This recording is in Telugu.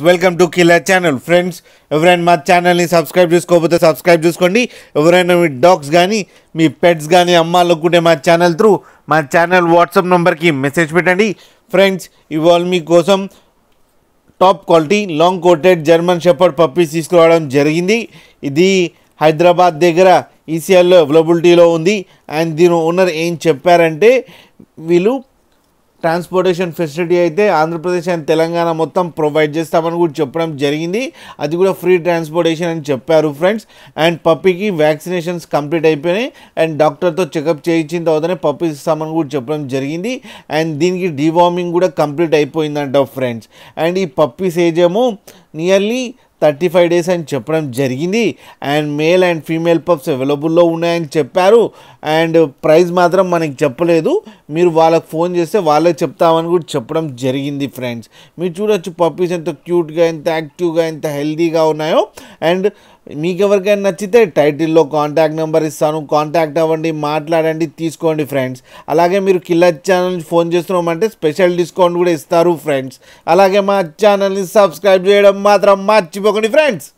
Welcome to killer channel. Friends, ఎవరైనా మా ఛానల్ని సబ్స్క్రైబ్ చేసుకోకపోతే సబ్స్క్రైబ్ చేసుకోండి. ఎవరైనా మీ డాగ్స్ కానీ మీ పెట్స్ కానీ అమ్మాలనుకుంటే మా ఛానల్ వాట్సాప్ నెంబర్కి మెసేజ్ పెట్టండి. ఫ్రెండ్స్, ఇవాళ మీకోసం top quality long coated German shepherd puppies తీసుకురావడం జరిగింది. ఇది హైదరాబాద్ దగ్గర ఈసీఎల్లో అవైలబిలిటీలో ఉంది. అండ్ దీని ఓనర్ ఏం చెప్పారంటే, వీళ్ళు ట్రాన్స్పోర్టేషన్ ఫెసిలిటీ అయితే ఆంధ్రప్రదేశ్ అండ్ తెలంగాణ మొత్తం ప్రొవైడ్ చేస్తామని కూడా చెప్పడం జరిగింది. అది కూడా ఫ్రీ ట్రాన్స్పోర్టేషన్ అని చెప్పారు ఫ్రెండ్స్. అండ్ పప్పీకి వ్యాక్సినేషన్స్ కంప్లీట్ అయిపోయినాయి అండ్ డాక్టర్తో చెకప్ చేయించిన తర్వాతనే పప్పీస్ ఇస్తామని కూడా చెప్పడం జరిగింది. అండ్ దీనికి డీవార్మింగ్ కూడా కంప్లీట్ అయిపోయిందంట ఫ్రెండ్స్. అండ్ ఈ పప్పీస్ ఏజ్ ఏమో నియర్లీ 35 days అని చెప్పడం జరిగింది. And male and female pups అవైలబుల్లో ఉన్నాయని చెప్పారు. అండ్ ప్రైస్ మాత్రం మనకి చెప్పలేదు, మీరు వాళ్ళకి ఫోన్ చేస్తే వాళ్ళే చెప్తామని కూడా చెప్పడం జరిగింది ఫ్రెండ్స్. మీరు చూడొచ్చు పప్పీస్ ఎంత క్యూట్గా, ఎంత యాక్టివ్గా, ఎంత హెల్తీగా ఉన్నాయో. అండ్ మీకు ఎవరికైనా నచ్చితే టైటిల్లో కాంటాక్ట్ నెంబర్ ఇస్తాను, కాంటాక్ట్ అవ్వండి, మాట్లాడండి, తీసుకోండి ఫ్రెండ్స్. అలాగే మీరు కిల్లర్ ఛానల్ ఫోన్ చేస్తున్నామంటే స్పెషల్ డిస్కౌంట్ కూడా ఇస్తారు ఫ్రెండ్స్. అలాగే మా ఛానల్ని సబ్స్క్రైబ్ చేయడం మాత్రం మర్చిపోకండి ఫ్రెండ్స్.